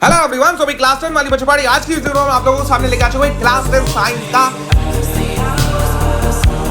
Hello everyone, अभी class 10 वाली बच्चों आज की वीडियो में आप लोगों को सामने लेके आ चुका हूं क्लास 10 साइंस का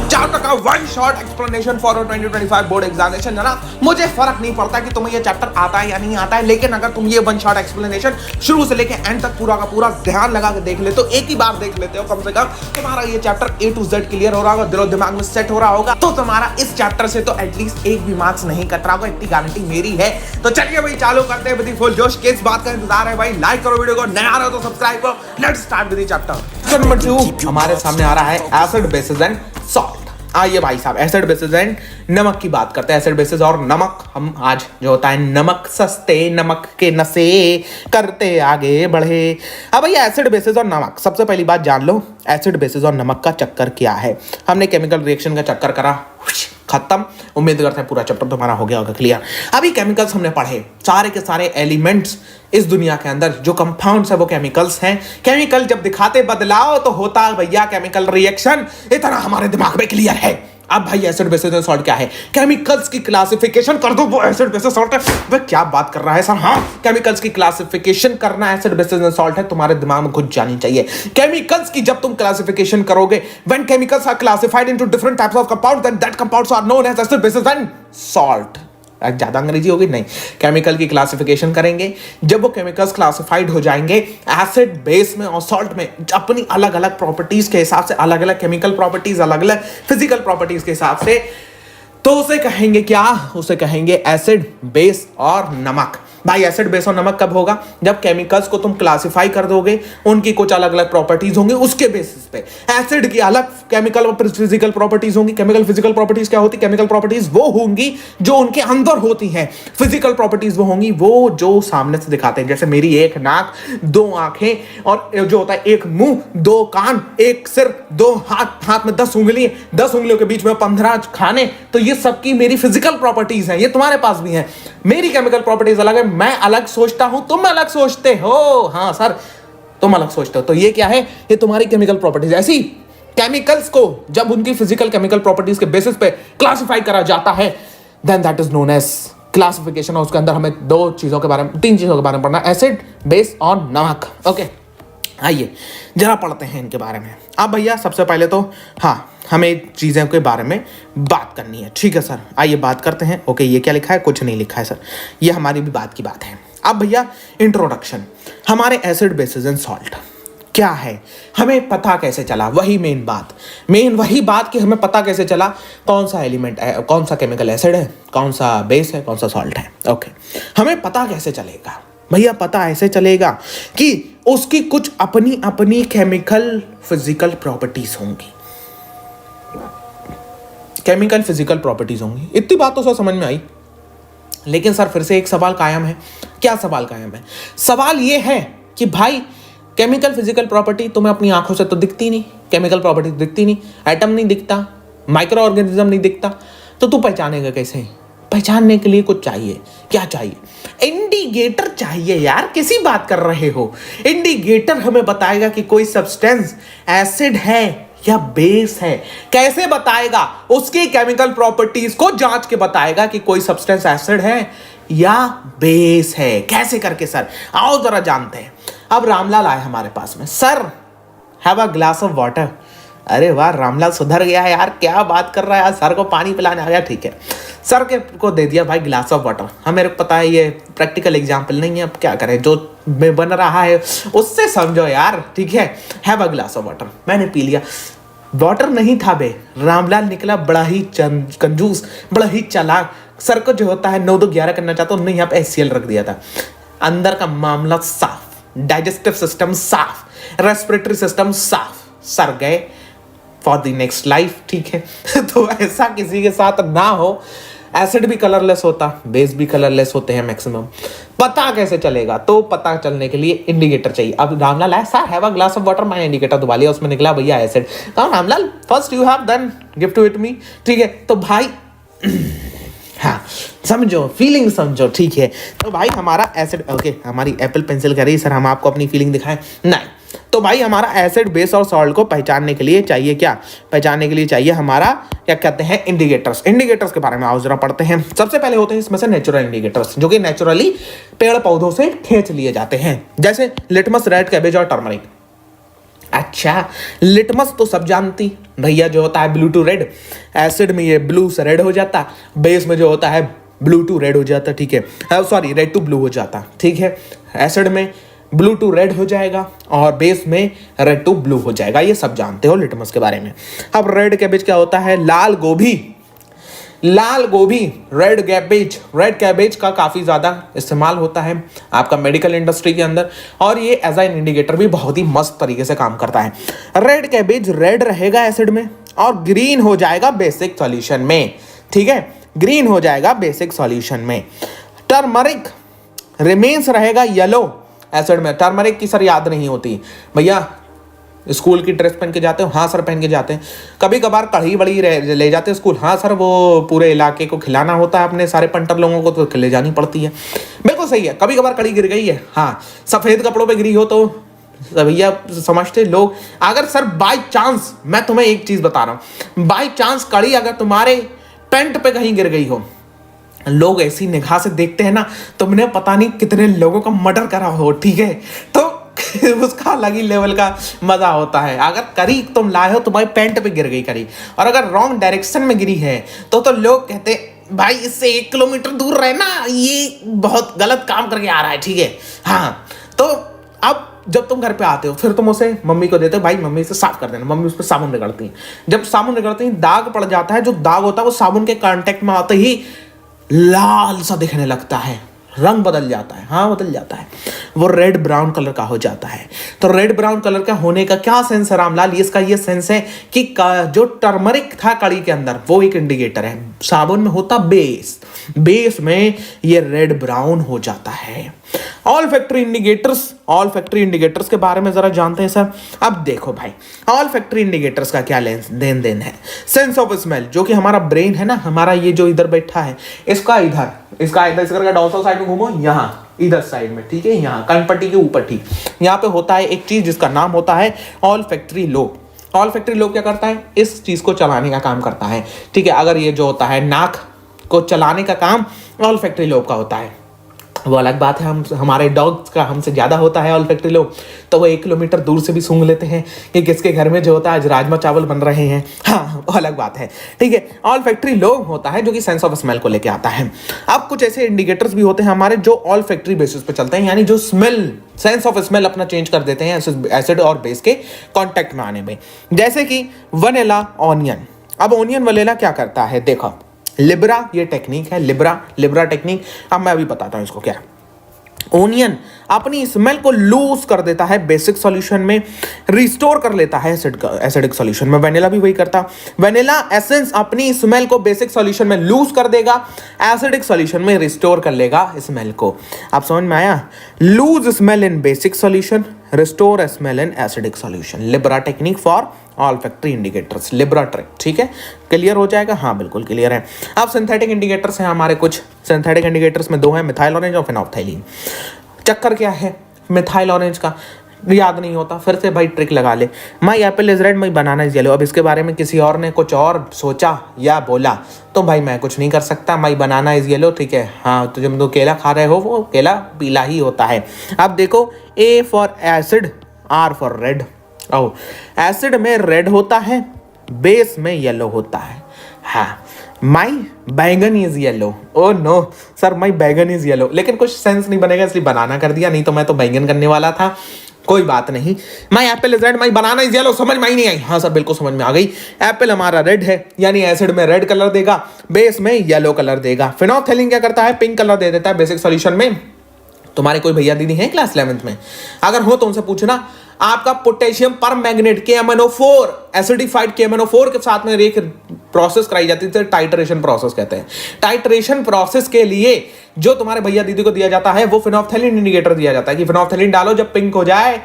चैप्टर का one shot explanation for 2025 board examination है ना। मुझे फर्क नहीं पड़ता कि तुम्हें ये चैप्टर आता है या नहीं आता है, लेकिन अगर तुम ये वन शॉट एक्सप्लेनेशन शुरू से लेके एंड तक पूरा का पूरा ध्यान लगा के देख लेते हो, एक ही बार देख लेते हो, कम से कम तुम्हारा ये chapter A to Z clear हो रहा होगा, दिलो दिमाग में सेट हो रहा होगा, तो तुम्हारा इस चैप्टर से तो एटलीस्ट एक भी मार्क्स नहीं कट रहा होगा, इतनी गारंटी मेरी है। तो चलिए भाई चालू करते हैं विद फुल जोश। किस बात का इंतजार है भाई? लाइक करो वीडियो को, नया रहो तो सब्सक्राइब करो। Let's start with the chapter number 2। हमारे सामने आ रहा है एसिड बेसिस एंड सॉल्ट। आइए भाई साहब, एसिड बेसिस एंड नमक की बात करते हैं। एसिड बेसिस और नमक, हम आज जो होता है नमक सस्ते नमक के नशे करते आगे बढ़े। अब भैया एसिड बेसिस और नमक, सबसे पहली बात जान लो एसिड बेसिस और नमक का चक्कर क्या है। हमने केमिकल रिएक्शन का चक्कर करा, खत्म। उम्मीद करते हैं पूरा चैप्टर तुम्हारा हो गया होगा क्लियर। अभी केमिकल्स हमने पढ़े, सारे के सारे एलिमेंट्स इस दुनिया के अंदर जो कंपाउंड्स है वो केमिकल्स हैं। केमिकल जब दिखाते बदलाव तो होता है भैया केमिकल रिएक्शन, इतना हमारे दिमाग में क्लियर है। अब भाई एसिड बेसिस एंड सॉल्ट क्या है? केमिकल्स की क्लासिफिकेशन कर दो, वो एसिड बेसिस सॉल्ट है। वह क्या बात कर रहा है सर? हाँ, केमिकल्स की क्लासिफिकेशन करना एसिड बेसिस एंड सॉल्ट है, तुम्हारे दिमाग में घुस जानी चाहिए। केमिकल्स की जब तुम क्लासिफिकेशन करोगे, when chemicals are classified into different types of compounds, then that compounds are known as acid basis and salt. ज्यादा अंग्रेजी होगी नहीं, केमिकल की क्लासिफिकेशन करेंगे, जब वो केमिकल्स क्लासिफाइड हो जाएंगे एसिड बेस में और सॉल्ट में, अपनी अलग अलग प्रॉपर्टीज के हिसाब से, अलग अलग केमिकल प्रॉपर्टीज, अलग अलग फिजिकल प्रॉपर्टीज के हिसाब से, तो उसे कहेंगे क्या? उसे कहेंगे एसिड बेस और नमक। भाई एसिड बेस और नमक कब होगा? जब केमिकल्स को तुम क्लासिफाई कर दोगे, उनकी कुछ अलग अलग प्रॉपर्टीज होंगी, उसके बेसिस पे एसिड की अलग केमिकल और फिजिकल प्रॉपर्टीज होंगी। केमिकल फिजिकल प्रॉपर्टीज क्या होती? केमिकल प्रॉपर्टीज वो होंगी जो उनके अंदर होती हैं, फिजिकल प्रॉपर्टीज वो होंगी वो जो सामने से दिखाते हैं। जैसे मेरी एक नाक, दो आंखें, और जो होता है एक मुंह, दो कान, एक सिर, दो हाथ, हाथ में 10 उंगली, 10 उंगलियों के बीच में 15 खाने, तो ये सबकी मेरी फिजिकल प्रॉपर्टीज हैं। ये तुम्हारे पास भी हैं। मेरी केमिकल प्रॉपर्टीज अलग है, मैं अलग सोचता हूं, तुम अलग सोचते हो। हाँ सर, तुम अलग सोचते हो, तो ये क्या है? ये तुम्हारी केमिकल प्रॉपर्टीज। ऐसी केमिकल्स को जब उनकी फिजिकल केमिकल प्रॉपर्टीज के बेसिस पे क्लासिफाई करा जाता है, then that is known as classification. और उसके अंदर हमें तीन चीजों के बारे में पढ़ना, एसिड बेस और नमक। ओके, आइए जरा पढ़ते हैं इनके बारे में। अब भैया सबसे पहले तो हाँ, हमें चीज़ों के बारे में बात करनी है, ठीक है सर? आइए बात करते हैं। ओके, ये क्या लिखा है? कुछ नहीं लिखा है सर, ये हमारी भी बात की बात है। अब भैया इंट्रोडक्शन, हमारे एसिड बेसिस एंड सॉल्ट क्या है, हमें पता कैसे चला? वही मेन बात, वही बात कि हमें पता कैसे चला कौन सा एलिमेंट है, कौन सा केमिकल एसिड है, कौन सा बेस है, कौन सा सॉल्ट है। ओके, हमें पता कैसे चलेगा भैया? पता ऐसे चलेगा कि उसकी कुछ अपनी अपनी केमिकल फिजिकल प्रॉपर्टीज होंगी, केमिकल फिजिकल प्रॉपर्टीज होंगी। इतनी बात तो सर समझ में आई, लेकिन सर फिर से एक सवाल कायम है। क्या सवाल कायम है? सवाल ये है कि भाई केमिकल फिजिकल प्रॉपर्टी तुम्हें अपनी आंखों से तो दिखती नहीं, केमिकल प्रॉपर्टी दिखती नहीं, एटम नहीं दिखता, माइक्रो ऑर्गेनिज्म नहीं दिखता, तो तू पहचानेगा कैसे? पहचानने के लिए कुछ चाहिए। क्या चाहिए? इंडिकेटर चाहिए यार। किसी बात कर रहे हो? इंडिकेटर हमें बताएगा कि कोई सब्सटेंस एसिड है या बेस है। कैसे बताएगा? उसकी केमिकल प्रॉपर्टीज को जांच के बताएगा कि कोई सब्सटेंस एसिड है या बेस है। कैसे करके सर? आओ जरा जानते हैं। अब रामलाल आए हमारे पास में, sir have a glass of water. अरे वाह, रामलाल सुधर गया है यार, क्या बात कर रहा है यार, सर को पानी पिलाने आ गया। ठीक है, सर के को दे दिया भाई ग्लास ऑफ वाटर। हमें पता है ये प्रैक्टिकल एग्जाम्पल नहीं है, अब क्या करें, जो बन रहा है उससे समझो यार, ठीक है? Have a glass of water, मैंने पी लिया। वाटर नहीं था बे, रामलाल निकला बड़ा ही कंजूस, बड़ा ही चालाक। सर को जो होता है 9 2 11 करना चाहता, उन्होंने यहाँ पे HCl रख दिया था। अंदर का मामला साफ, डाइजेस्टिव सिस्टम साफ, रेस्पिरेटरी सिस्टम साफ, सर गए फॉर द नेक्स्ट लाइफ, ठीक है? तो ऐसा किसी के साथ ना हो। एसिड भी कलरलेस होता, बेस भी कलरलेस होते हैं मैक्सिमम। पता कैसे चलेगा? तो पता चलने के लिए इंडिकेटर चाहिए। अब रामलाल है, sir have a glass of water, मैंने इंडिकेटर दबा लिया, उसमें निकला भैया एसिड। कहा Ramlal first you have then give to it me, ठीक है? तो भाई हाँ समझो, फीलिंग समझो, ठीक है? तो भाई हमारा एसिड, ओके, हमारी एप्पल पेंसिल कह रही है सर हम आपको अपनी फीलिंग दिखाएं। नहीं, तो भाई हमारा एसिड, बेस और सॉल्ट को पहचानने के लिए चाहिए क्या? पहचानने के लिए चाहिए हमारा क्या कहते हैं, इंडिकेटर्स। इंडिकेटर्स के बारे में आओ जरा पढ़ते हैं। सबसे पहले होते हैं इसमें से नेचुरल इंडिकेटर्स, जो कि नेचुरली पेड़ पौधों से खींच लिए जाते हैं, जैसे लिटमस, रेड कैबेज और टर्मरिक। अच्छा, लिटमस तो सब जानती भैया, जो होता है ब्लू टू रेड। एसिड में ये ब्लू से रेड हो जाता, बेस में जो होता है ब्लू टू रेड हो जाता, ठीक है, सॉरी रेड टू ब्लू हो जाता, ठीक है। एसिड में ब्लू टू रेड हो जाएगा और बेस में रेड टू ब्लू हो जाएगा, ये सब जानते हो लिटमस के बारे में। अब रेड कैबेज क्या होता है? लाल गोभी। लाल गोभी, रेड कैबेज। रेड कैबेज का काफ़ी ज़्यादा इस्तेमाल होता है आपका मेडिकल इंडस्ट्री के अंदर, और ये एज एन इंडिकेटर भी बहुत ही मस्त तरीके से काम करता है। रेड कैबेज रेड रहेगा एसिड में और ग्रीन हो जाएगा बेसिक सॉल्यूशन में, ठीक है, ग्रीन हो जाएगा बेसिक सॉल्यूशन में। टर्मरिक रिमेन्स रहेगा येलो एसिड में। टर्मरिक की सर याद नहीं होती भैया, स्कूल की ड्रेस पहन के जाते हो? हाँ सर पहन के जाते हैं। कभी कभार कढ़ी बड़ी ले जाते हैं स्कूल? हाँ सर, वो पूरे इलाके को खिलाना होता है, अपने सारे पंटर लोगों को तो ले जानी पड़ती है। बिल्कुल सही है, कभी कभार कढ़ी गिर गई है, हाँ सफ़ेद कपड़ों पे गिरी हो तो भैया समझते लोग। अगर सर बाई चांस, मैं तुम्हें एक चीज़ बता रहा हूँ, बाई चांस कढ़ी अगर तुम्हारे पेंट पे कहीं गिर गई हो, लोग ऐसी निगाह से देखते हैं ना, तुमने पता नहीं कितने लोगों का मर्डर करा हो, ठीक है, तो उसका अलग ही लेवल का मजा होता है। अगर करी तुम लाए हो, तुम्हारे पैंट पे गिर गई करी, और अगर रॉन्ग डायरेक्शन में गिरी है तो लोग कहते भाई इससे 1 किलोमीटर दूर रहे ना, ये बहुत गलत काम करके आ रहा है, ठीक है। हाँ, तो अब जब तुम घर पे आते हो, फिर तुम उसे मम्मी को देते हो, भाई मम्मी इसे साफ कर देना। मम्मी उस पर साबुन रगड़ती है। जब साबुन रगड़ती है, दाग पड़ जाता है। जो दाग होता है वो साबुन के कांटेक्ट में आते ही लाल सा दिखने लगता है, रंग बदल जाता है, हाँ बदल जाता है, वो रेड ब्राउन कलर का हो जाता है। तो रेड ब्राउन कलर का होने का क्या सेंस है रामलाल? इसका ये सेंस है कि जो टर्मरिक था कड़ी के अंदर, वो एक इंडिकेटर है। साबुन में होता बेस, बेस में ये रेड ब्राउन हो जाता है। All factory indicators, all factory indicators के बारे में जरा जानते हैं सर। अब देखो भाई, ऑल फैक्ट्री इंडिकेटर्स का क्या लेन देन है? सेंस ऑफ स्मेल, जो कि हमारा ब्रेन है ना, हमारा ये जो इधर बैठा है, इसका इधर इस करके डॉर्सल साइड में घूमो, यहाँ इधर साइड में, ठीक है, यहाँ कनपट्टी के ऊपर, ठीक, यहाँ पे होता है एक चीज जिसका नाम होता है all factory lobe. All factory lobe क्या करता है? इस चीज को चलाने का काम करता है, ठीक है। अगर ये जो होता है नाक को चलाने का काम ऑल फैक्ट्री लोब का होता है, वो अलग बात है। हम हमारे डॉग्स का हमसे ज़्यादा होता है ऑल फैक्ट्री लोब, तो वो 1 किलोमीटर दूर से भी सूंघ लेते हैं कि किसके घर में जो होता है आज राजमा चावल बन रहे हैं, हाँ वो अलग बात है, ठीक है। ऑल फैक्ट्री लोब होता है जो कि सेंस ऑफ स्मेल को लेके आता है। अब कुछ ऐसे इंडिकेटर्स भी होते हैं हमारे जो ऑल फैक्ट्री बेसिस पे चलते हैं, यानी जो स्मेल, सेंस ऑफ स्मेल अपना चेंज कर देते हैं एसिड और बेस के कॉन्टैक्ट में आने में, जैसे कि वनीला ऑनियन। अब ऑनियन वनीला क्या करता है? देखो, लिब्रा ये टेक्निक है, लिब्रा टेक्निक। अब मैं अभी बताता हूँ इसको क्या। ओनियन अपनी स्मेल को लूज कर देता है बेसिक सॉल्यूशन में, रिस्टोर कर लेता है एसिडिक सॉल्यूशन में। वेनिला भी वही करता। वेनिला एसेंस अपनी स्मेल को बेसिक सॉल्यूशन में लूज कर देगा, एसिडिक सॉल्यूशन में रिस्टोर कर लेगा स्मेल को। आप समझ में आया? Loose smell in basic solution, restore smell in acidic solution. Libra technique for all factory indicators, libra trick, ठीक है। क्लियर हो जाएगा? हाँ बिल्कुल क्लियर है। अब सिंथेटिक इंडिकेटर्स हैं हमारे कुछ। सिंथेटिक इंडिकेटर्स में 2 हैं, मिथाइल ऑरेंज और फिनोल्फथालीन। चक्कर क्या है मिथाइल ऑरेंज का? याद नहीं होता, फिर से भाई ट्रिक लगा ले। माई Apple is red, my banana is yellow. अब इसके बारे में किसी और ने कुछ और सोचा या बोला तो भाई मैं कुछ नहीं कर सकता। माई बनाना इज येलो, ठीक है, हाँ, तो जब तुम केला खा रहे हो वो केला पीला ही होता है। अब देखो, A for acid, R for red. ओ, एसिड में रेड होता है, बेस में येलो होता है। हाँ, my baingan is yellow. Oh no sir, my baingan is yellow, लेकिन कुछ सेंस नहीं बनेगा इसलिए बनाना कर दिया, नहीं तो मैं तो बैंगन करने वाला था। कोई बात नहीं। माई Apple is red, my banana is yellow, समझ में ही नहीं आई? हाँ सर बिल्कुल समझ में आ गई। एप्पल हमारा रेड है, यानी एसिड में रेड कलर देगा, बेस में येलो कलर देगा। फिनोल्फथालीन क्या करता है? पिंक कलर दे देता है बेसिक सॉल्यूशन में। तुम्हारे कोई भैया दीदी हैं क्लास 11th में? अगर हो तो उनसे पूछना, आपका पोटेशियम पर मैग्नेट KMnO4 एसिडिफाइड KMnO4 के साथ में एक प्रोसेस कराई जाती है, टाइट्रेशन प्रोसेस कहते हैं। टाइट्रेशन प्रोसेस के लिए जो तुम्हारे भैया दीदी को दिया जाता है वो फिनोल्फथालीन इंडिकेटर दिया जाता है कि फिनोल्फथालीन डालो, जब पिंक हो जाए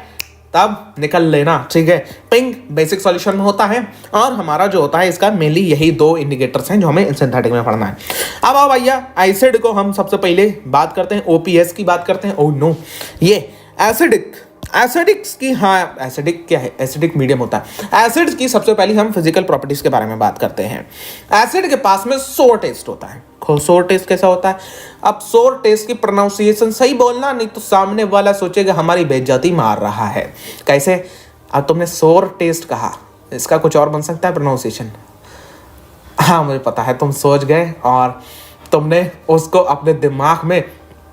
तब निकल लेना, ठीक है। पिंक बेसिक सॉल्यूशन में होता है, और हमारा जो होता है इसका मेनली यही 2 इंडिकेटर्स हैं जो हमें सिंथेटिक में पढ़ना है। अब आओ भैया, एसिड को हम सबसे पहले बात करते हैं, OPS की बात करते हैं। ओह नो, ये एसिडिक एसिडिक्स की, हाँ एसिडिक क्या है, एसिडिक मीडियम होता है। एसिड्स की सबसे पहले हम फिजिकल प्रॉपर्टीज के बारे में बात करते हैं। एसिड के पास में सोर टेस्ट होता है। सोर टेस्ट कैसा होता है? अब सोर टेस्ट की प्रोनाउंसिएशन सही बोलना, नहीं तो सामने वाला सोचेगा हमारी बेइज्जती मार रहा है। कैसे? अब तुमने सोर टेस्ट कहा, इसका कुछ और बन सकता है प्रोनाउंसिएशन? हाँ मुझे पता है, तुम सोच गए और तुमने उसको अपने दिमाग में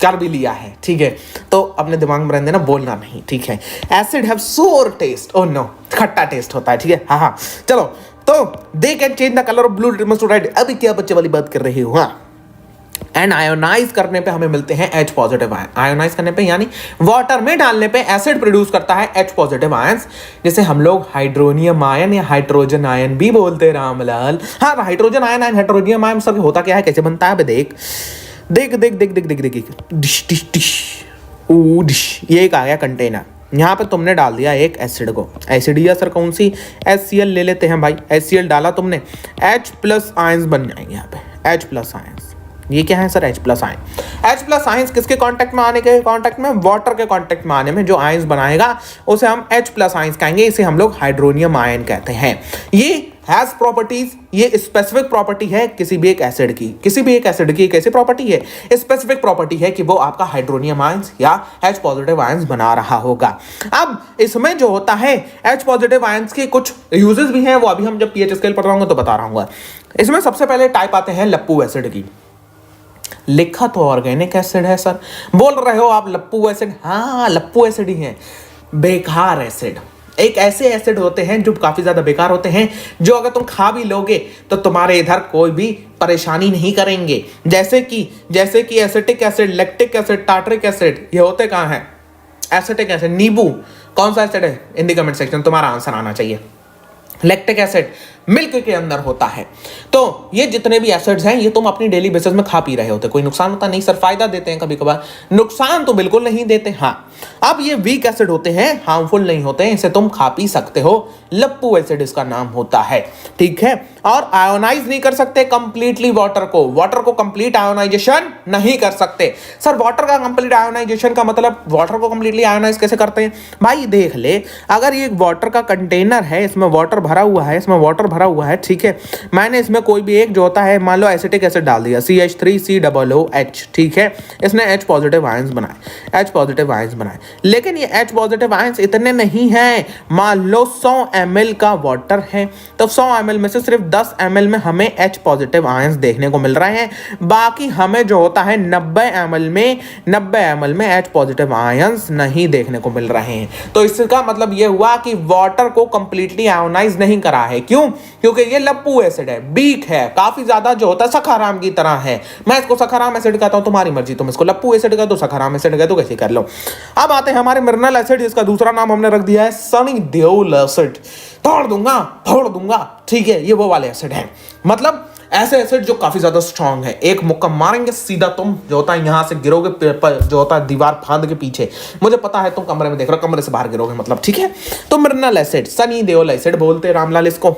कर भी लिया है, ठीक है? तो अपने दिमाग में रहने देना, बोलना नहीं, ठीक है? Acid have sour taste, oh no, खट्टा टेस्ट होता है, ठीक है? हाँ हाँ, चलो। तो they can change the colour of blue litmus to red. अभी क्या बच्चे वाली बात कर रही हो? हाँ, एंड आयोनाइज करने पे हमें मिलते हैं H पॉजिटिव आयन। आयोनाइज करने पे यानी वाटर में डालने पे एसिड प्रोड्यूस करता है H पॉजिटिव आयंस, जिसे हम लोग हाइड्रोनियम आयन या हाइड्रोजन आयन भी बोलते हैं रामलाल। हाँ, hydrogen ion and hydronium ion सब होता क्या है, कैसे बनता है? देख देख देख देख देख देख देख डिश डिश डिश, ओ डिश, ये एक आ गया कंटेनर। यहाँ पे तुमने डाल दिया एक एसिड को। एसिड या सर कौन सी? HCl ले लेते हैं भाई। HCl डाला तुमने, H प्लस आयंस बन जाएंगे यहाँ पे, H प्लस आयंस। ये क्या है sir? H plus ion. H plus ions किसके कांटेक्ट में आने के? कांटेक्ट में, वाटर के कांटेक्ट में आने में जो आयंस बनाएगा उसे हम H प्लस आयंस कहेंगे। इसे हम लोग हाइड्रोनियम आयन कहते हैं। ये हैज प्रॉपर्टीज, ये स्पेसिफिक प्रॉपर्टी है किसी भी एक एसिड की। किसी भी एक एसिड की कैसी प्रॉपर्टी है? स्पेसिफिक प्रॉपर्टी है कि वो आपका हाइड्रोनियम आयंस या H पॉजिटिव आयंस बना रहा होगा। अब इसमें जो होता है H पॉजिटिव आयंस के कुछ यूजेस भी हैं, वो अभी हम जब pH स्केल पढ़ रहा हूँ तो बता रहा हूँ। इसमें सबसे पहले टाइप आते हैं लप्पू एसिड की। लिखा तो ऑर्गेनिक एसिड है सर, बोल रहे हो आप लप्पू एसिड। हाँ, लप्पू एसिड ही है, बेकार एसिड। एक ऐसे एसिड होते हैं जो काफी ज्यादा बेकार होते हैं, जो अगर तुम खा भी लोगे तो तुम्हारे इधर कोई भी परेशानी नहीं करेंगे। जैसे कि acetic acid, lactic acid, tartaric acid, ये होते कहाँ हैं? एसिटिक एसिड, नींबू कौन सा एसिड है? इन द कमेंट सेक्शन तुम्हारा आंसर आना चाहिए। लैक्टिक एसिड मिल्क के अंदर होता है। तो ये जितने भी एसिड्स हैं ये तुम अपनी डेली बेसिस में खा पी रहे होते, कोई नुकसान होता नहीं सर? फायदा देते हैं कभी कभार, नुकसान तो बिल्कुल नहीं देते। हाँ, अब ये वीक एसिड होते हैं, हार्मफुल नहीं होते हैं, इसे तुम खा पी सकते हो। लप्पू एसिड इसका नाम होता है, ठीक है? और आयोनाइज नहीं कर सकते कंप्लीटली वाटर को कंप्लीट आयोनाइजेशन नहीं कर सकते। सर वाटर का कंप्लीट आयोनाइजेशन का मतलब वाटर को कंप्लीटली आयोनाइज कैसे करते हैं? भाई देख ले, अगर ये वाटर का कंटेनर है, इसमें वाटर भरा हुआ है, ठीक है? मैंने इसमें कोई भी एक जो होता है, मान लो एसिटिक एसिड डाल दिया, CH3COOH, ठीक है? इसने H पॉजिटिव आयंस बनाए, लेकिन ये H पॉजिटिव आयंस इतने नहीं हैं। मान लो 100 ml का वाटर है, तो 100 ml में से सिर्फ 10 ml में हमें H पॉजिटिव आयंस देखने को मिल रहे हैं। बाकी हमें जो होता है 90 ml में H पॉजिटिव आयंस नहीं देखने को मिल रहे हैं। तो इसका मतलब ये हुआ कि वाटर को कंप्लीटली आयोनाइज नहीं करा है। क्यों? क्योंकि ये लप्पू एसिड है, बीक है, काफी ज्यादा जो होता है सखाराम की तरह है। मैं इसको सखाराम एसिड कहता हूं, तुम्हारी मर्जी, तुम इसको लप्पू एसिड कह दो, सखाराम एसिड कह दो, कैसे कर लो। अब आते हैं हमारे मिनरल एसिड, जिसका दूसरा नाम हमने रख दिया है सनी देओल एसिड। फोड़ दूंगा, ठीक है? ये वो वाले एसिड है, मतलब ऐसे एसिड जो काफी ज्यादा स्ट्रांग है। एक मुक्का मारेंगे सीधा तुम जो होता है यहां से गिरोगे, जो होता है दीवार फांद के पीछे। मुझे पता है तुम कमरे में देख रहे हो, कमरे से बाहर गिरोगे मतलब, ठीक है? तो mineral acid, Sunny Deol acid बोलते रामलाल इसको।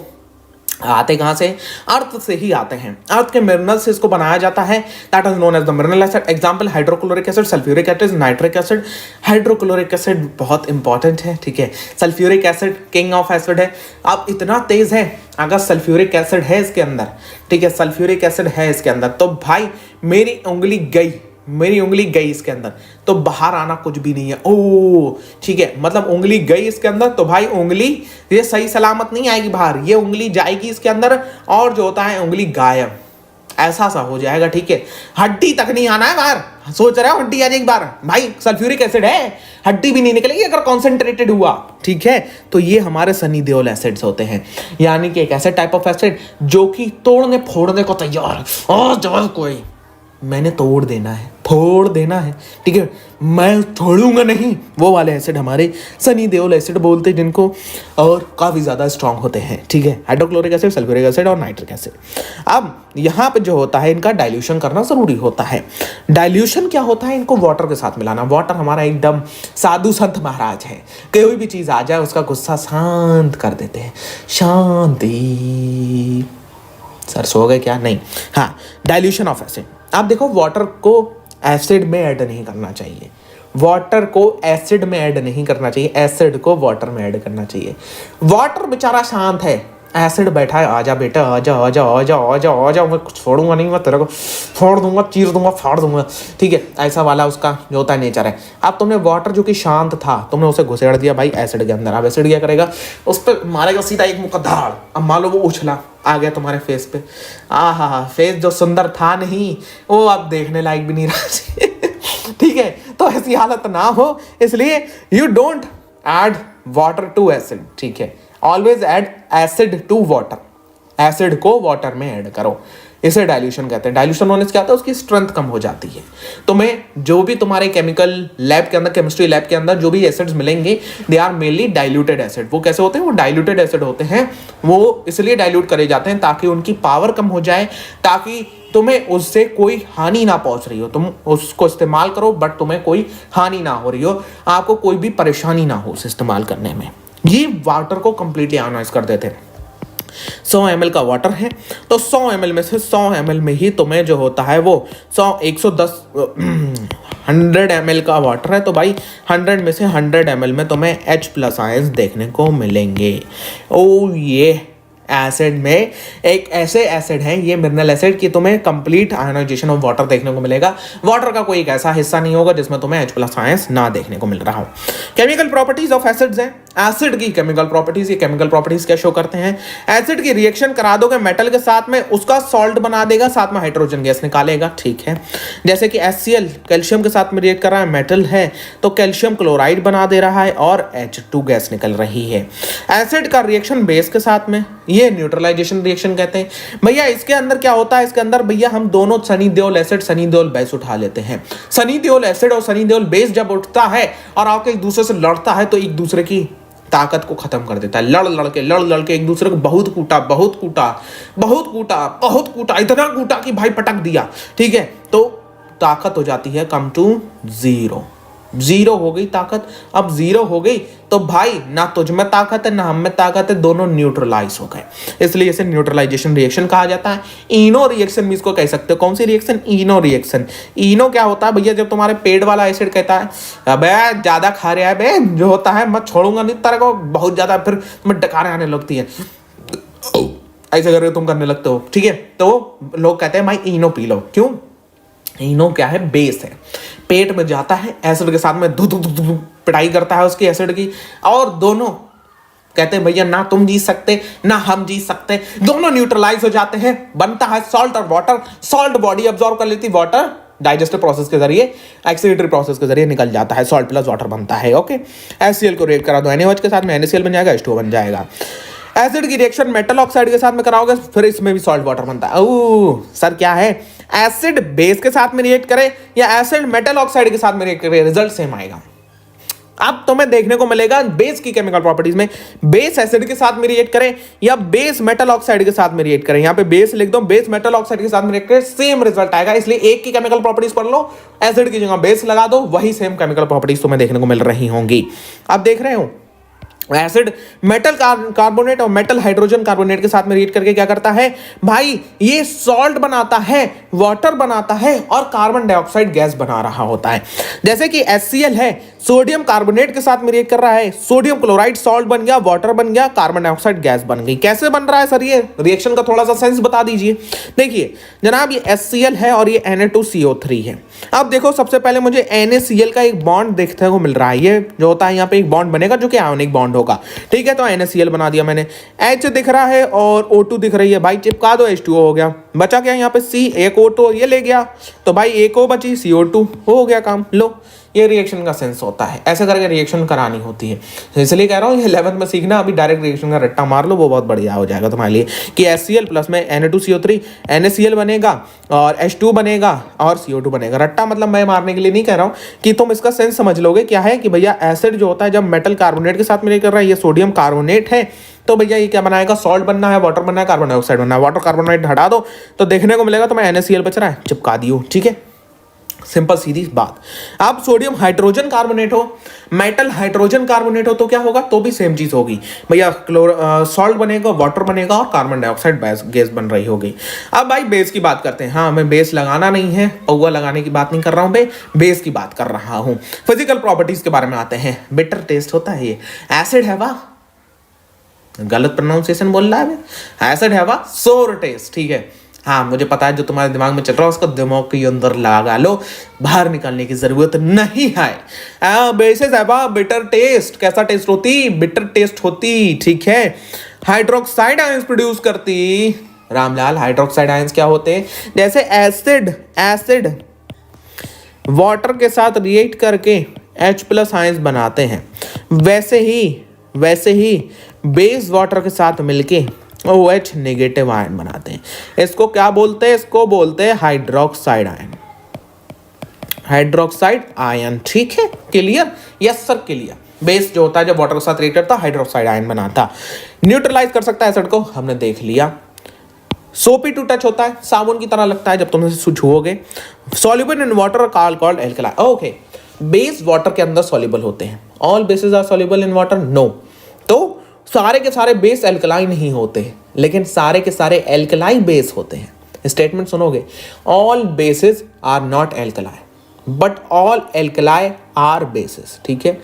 आते कहां से? अर्थ से ही आते हैं। अर्थ के मिनरल से इसको बनाया जाता है, that is known as the mineral acid. Example hydrochloric acid, sulphuric acid, nitric acid. Hydrochloric acid बहुत इंपॉर्टेंट है, ठीक है? Sulphuric acid king of acid है। अब इतना तेज है, अगर सल्फ्यूरिक एसिड है इसके अंदर, ठीक है, सल्फ्यूरिक एसिड है इसके अंदर, तो भाई मेरी उंगली गई इसके अंदर, तो बाहर आना कुछ भी नहीं है। ओ ठीक है, मतलब उंगली गई इसके अंदर तो भाई उंगली ये सही सलामत नहीं आएगी बाहर, ये उंगली जाएगी इसके अंदर और जो होता है उंगली गायब, ऐसा सा हो जाएगा, ठीक है? हड्डी तक नहीं आना है बाहर। सोच रहे हो हड्डी आ जाएगी बाहर? भाई सल्फ्यूरिक एसिड है, हड्डी भी नहीं निकलेगी अगर कॉन्सेंट्रेटेड हुआ, ठीक है? तो ये हमारे सनी देओल एसिड्स होते हैं, यानी कि एक ऐसे टाइप ऑफ एसिड जो कि तोड़ने फोड़ने को तैयार है। और जब कोई मैंने तोड़ देना है, फोड़ देना है, ठीक है, मैं छोड़ूंगा नहीं, वो वाले एसिड हमारे सनी देओल एसिड बोलते हैं जिनको, और काफ़ी ज़्यादा स्ट्रांग होते हैं, ठीक है? हाइड्रोक्लोरिक एसिड, सल्फ्यूरिक एसिड और नाइट्रिक एसिड। अब यहाँ पे जो होता है इनका डाइल्यूशन करना ज़रूरी होता है। डाइल्यूशन क्या होता है? इनको वाटर के साथ मिलाना। वाटर हमारा एकदम साधु संत महाराज है, कोई भी चीज़ आ जाए उसका गुस्सा शांत कर देते हैं। शांति। सर सो गए क्या? नहीं। हाँ, डाइल्यूशन ऑफ एसिड। आप देखो वाटर को एसिड में ऐड नहीं करना चाहिए, वाटर को एसिड में ऐड नहीं करना चाहिए, एसिड को वाटर में ऐड करना चाहिए। वाटर बेचारा शांत है, एसिड बैठा है, आजा बेटा आजा आजा आजा आजा आजा, मैं छोड़ूंगा नहीं, मैं तेरे को फोड़ दूंगा, चीर दूंगा, फाड़ दूंगा, ठीक है, ऐसा वाला उसका जो होता है नेचर है। अब तुमने वाटर जो कि शांत था, तुमने उसे घुसेड़ दिया भाई एसिड के अंदर। अब एसिड क्या करेगा, उस पर मारेगा सीधा एक मुक्का धाड़। अब मान लो वो उछला आ गया तुम्हारे फेस पे, हा, फेस जो सुंदर था नहीं वो अब देखने लायक भी नहीं रहा ठीक है, तो ऐसी हालत ना हो, इसलिए you don't add water to acid, ठीक है, always add acid to water, acid को वाटर में ऐड करो, इसे डाइल्यूशन कहते हैं। डाइल्यूशन होने से क्या होता है, उसकी स्ट्रेंथ कम हो जाती है। तुम्हें जो भी तुम्हारे केमिकल लैब के अंदर, केमिस्ट्री लैब के अंदर जो भी एसिड्स मिलेंगे, they are mainly diluted acid. वो कैसे होते हैं, वो डाइल्यूटेड एसिड होते हैं, वो इसलिए डाइल्यूट करे जाते हैं ताकि उनकी पावर कम हो जाए, ताकि तुम्हें उससे कोई हानि ना पहुंच रही हो, तुम उसको इस्तेमाल करो बट तुम्हें कोई हानि ना हो रही हो, आपको कोई भी परेशानी ना हो उसे इस्तेमाल करने में। ये वाटर को कंप्लीटली आयोनाइज कर देते हैं। 100 ml का वाटर है तो 100 ml में से 100 ml में ही तुम्हें जो होता है वो 110 100 ml का वाटर है तो भाई 100 में से 100 ml में तुम्हें H+ आयंस देखने को मिलेंगे। ओ ये एसिड में एक ऐसे एसिड हैं, ये मिनरल एसिड, कि तुम्हें कंप्लीट आयोनाइजेशन ऑफ वाटर देखने को मिलेगा। वाटर का कोई एक ऐसा हिस्सा नहीं होगा जिसमें तुम्हें H+ आयंस ना देखने को मिल रहा हो। केमिकल प्रॉपर्टीज ऑफ एसिड्स हैं, एसिड की केमिकल प्रॉपर्टीज। ये केमिकल प्रॉपर्टीज क्या शो करते हैं, एसिड की रिएक्शन करा दोगे मेटल के साथ में, उसका सॉल्ट बना देगा, साथ में हाइड्रोजन गैस निकालेगा, ठीक है। जैसे कि HCl कैल्शियम के साथ में रिएक्ट कर रहा है, मेटल है तो कैल्शियम क्लोराइड बना दे रहा है और H2 गैस निकल रही है। एसिड का रिएक्शन बेस के साथ में, ये न्यूट्रलाइजेशन रिएक्शन कहते हैं। भैया इसके अंदर क्या होता है, इसके अंदर भैया हम दोनों सनी देओल एसिड सनी देओल बेस उठा लेते हैं। सनी देओल एसिड और सनी देओल बेस जब उठता है और आके एक दूसरे से लड़ता है तो एक दूसरे की ताकत को खत्म कर देता है। लड़ लड़ के एक दूसरे को बहुत कूटा, इतना कूटा कि भाई पटक दिया, ठीक है, तो ताकत हो जाती है कम टू जीरो हो गई ताकत। अब जीरो हो गई तो भाई ना तुझ में ताकत है ना हम में ताकत है, दोनों न्यूट्रलाइज हो गए, इसलिए इसे न्यूट्रलाइजेशन रिएक्शन कहा जाता है। इनो रिएक्शन भी इसको कह सकते हो। कौन सी रिएक्शन, इनो रिएक्शन। इनो क्या होता है भैया, जब तुम्हारे पेट वाला एसिड कहता है अबे ज्यादा खा रहा है बे, जो होता है मैं छोड़ूंगा नहीं तेरे को, बहुत ज्यादा, फिर तुम्हें डकारें आने लगती है, ऐसे करके तुम करने लगते हो, ठीक है, तो लोग कहते हैं भाई इनो पी लो। क्यों, इनो क्या है, बेस है, पेट में जाता है एसिड के साथ में, धू पिटाई करता है उसकी एसिड की, और दोनों कहते हैं भैया ना तुम जी सकते ना हम जी सकते, दोनों न्यूट्रलाइज हो जाते हैं, बनता है सॉल्ट और वाटर। सॉल्ट बॉडी अब्सॉर्ब कर लेती, वाटर डाइजेस्टिव प्रोसेस के जरिए, एक्सीलेटरी प्रोसेस के जरिए निकल जाता है, सॉल्ट प्लस वाटर बनता है। ओके, HCl को रिएक्ट करा दो NaOH के साथ में, NaCl बन जाएगा, H2O बन जाएगा। एसिड की रिएक्शन मेटल ऑक्साइड के साथ में कराओगे, फिर इसमें भी सॉल्ट वाटर बनता है। ओह सर क्या है, एसिड बेस के साथ में रिएक्ट करे या एसिड मेटल ऑक्साइड के साथ में रिएक्ट करे, रिजल्ट सेम आएगा। अब तुम्हें देखने को मिलेगा बेस की केमिकल प्रॉपर्टीज में, बेस एसिड के साथ में रिएक्ट करे या बेस मेटल ऑक्साइड के साथ में रिएक्ट करे, यहां पे बेस लिख दो, बेस मेटल ऑक्साइड के साथ में रिएक्ट करे, सेम रिजल्ट आएगा। इसलिए एक की केमिकल प्रॉपर्टीज पढ़ लो, एसिड की जगह बेस लगा दो, वही सेम केमिकल प्रॉपर्टीज तुम्हें देखने को मिल रही होंगी। अब देख रहे हो एसिड मेटल कार्बोनेट और मेटल हाइड्रोजन कार्बोनेट के साथ में रिएक्ट करके क्या करता है भाई, ये सॉल्ट बनाता है, वाटर बनाता है और कार्बन डाइऑक्साइड गैस बना रहा होता है। जैसे कि HCl है, सोडियम कार्बोनेट के साथ में रिएक्ट कर रहा है, सोडियम क्लोराइड सॉल्ट बन गया, वाटर बन गया, कार्बन डाइऑक्साइड गैस बन गई। कैसे बन रहा है सर, ये रिएक्शन का थोड़ा सा सेंस बता दीजिए। देखिए जनाब, ये HCl है और ये Na2CO3 है। अब देखो सबसे पहले मुझे NaCl का एक बॉन्ड देखने को मिल रहा है, ये जो होता है यहाँ पे एक बॉन्ड बनेगा जो कि आयोनिक बॉन्ड होगा, ठीक है, तो NaCl बना दिया मैंने, H दिख रहा है और O2 दिख रही है, भाई चिपका दो, H2O हो गया। बचा क्या यहाँ पे C, एक O2 ये ले गया तो भाई एक O बची, CO2 हो गया काम। लो ये रिएक्शन का सेंस होता है, ऐसे करके रिएक्शन करानी होती है, इसलिए कह रहा हूँ ये 11th में सीखना, अभी डायरेक्ट रिएक्शन का रट्टा मार लो, वो बहुत बढ़िया हो जाएगा तुम्हारे लिए। कि HCl प्लस में Na2CO3 NaCl बनेगा और H2 बनेगा और CO2 बनेगा। रट्टा मतलब मैं मारने के लिए नहीं कह रहा हूँ, कि तुम इसका सेंस समझ लोगे। क्या है कि भैया एसिड जो होता है जब मेटल कार्बोनेट के साथ में कर रहा है, ये सोडियम कार्बोनेट है, तो भैया ये क्या बनाएगा, सॉल्ट बनना है, वाटर बनना है, कार्बन डाइऑक्साइड बनना है। वाटर कार्बोनेट हटा दो तो देखने को मिलेगा तुम्हें NaCl बच रहा है, चिपका दियो, ठीक है। सिंपल सीधी बात। अब सोडियम हाइड्रोजन कार्बोनेट हो, मेटल हाइड्रोजन कार्बोनेट हो तो क्या होगा, तो भी सेम चीज होगी भैया, सॉल्ट बनेगा, वाटर बनेगा और कार्बन डाइऑक्साइड गैस बन रही होगी। अब भाई बेस की बात करते हैं। हाँ, मैं बेस लगाना नहीं है, पौवा लगाने की बात नहीं कर रहा हूं, मैं बेस की बात कर रहा हूं। फिजिकल प्रॉपर्टीज के बारे में आते हैं। बिटर टेस्ट होता है, ये एसिड है वाह, गलत प्रोनाउंसिएशन बोल रहा है, एसिड है वाह, सोर टेस्ट, ठीक है। हाँ, मुझे पता है जो तुम्हारे दिमाग में चल रहा है उसको दिमाग के अंदर लगा लो, बाहर निकालने की जरूरत नहीं है। बेसिस है वाह, बिटर टेस्ट, कैसा टेस्ट होती, बिटर टेस्ट होती, ठीक है। हाइड्रोक्साइड आयंस प्रोड्यूस करती, रामलाल हाइड्रोक्साइड आयंस क्या होते हैं, जैसे एसिड वाटर के साथ रिएक्ट करके H+ आयंस बनाते हैं, वैसे ही बेस वाटर के साथ मिलके OH नेगेटिव आयन बनाते हैं। इसको क्या बोलते हैं, इसको बोलते हैं हाइड्रोक्साइड आयन, हाइड्रोक्साइड आयन, ठीक है। Clear, yes sir clear. Base जो होता है जब वाटर के साथ रिएक्ट करता है हाइड्रोक्साइड आयन बनाता, न्यूट्रलाइज कर सकता है एसिड को, हमने देख लिया। सोपी टू टच होता है, साबुन की तरह लगता है जब तुम इसे छुओगे। Soluble in water called alkali, okay. Base water के अंदर सॉल्युबल होते हैं, all bases are soluble in water, no. तो सारे के सारे बेस एल्कलाई नहीं होते, लेकिन सारे के सारे एल्कलाई बेस होते हैं। स्टेटमेंट सुनोगे, all bases are not alkali but all alkali are bases, ठीक है।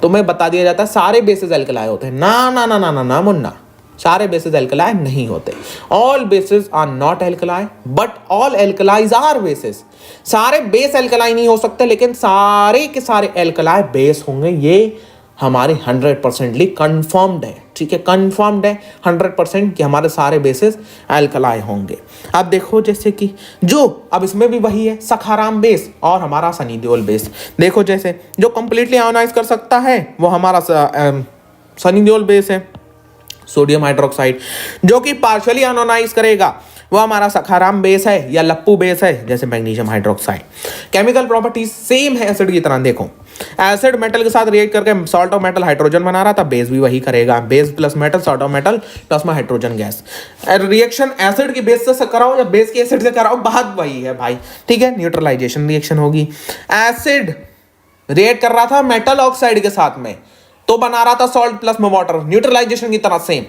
तो मैं बता दिया जाता है सारे बेसेस एल्कलाई होते हैं, ना ना ना ना ना ना मुन्ना, सारे बेसेस एल्कलाई नहीं होते। All bases are not alkali but all alkalis are bases, सारे बेस एल्कलाई नहीं हो सकते लेकिन सारे के सारे एल्कलाई बेस होंगे, ये हमारे 100% कंफर्म्ड है, ठीक है। कंफर्म्ड है 100% कि हमारे सारे बेसेस एल्कलाई होंगे। अब देखो जैसे कि जो अब इसमें भी वही है, सखाराम बेस और हमारा सनी देओल बेस। देखो जैसे जो कंप्लीटली आयोनाइज कर सकता है वो हमारा सनी देओल बेस है, सोडियम हाइड्रोक्साइड। जो कि पार्शियली आयोनाइज करेगा वो हमारा सखाराम बेस है या लप्पू बेस है, जैसे magnesium hydroxide. Chemical properties same है एसिड की तरह। देखो एसिड मेटल के साथ रिएक्ट करके सॉल्ट ऑफ मेटल हाइड्रोजन बना रहा था, बेस भी वही करेगा, base plus metal salt of metal plus में हाइड्रोजन गैस। रिएक्शन एसिड की बेस से कराओ या बेस की एसिड से कराओ, बात वही है भाई, ठीक है। न्यूट्रलाइजेशन रिएक्शन होगी। एसिड रिएक्ट कर रहा था मेटल ऑक्साइड के साथ में तो बना रहा था सॉल्ट प्लस में वाटर, न्यूट्रलाइजेशन की तरह सेम।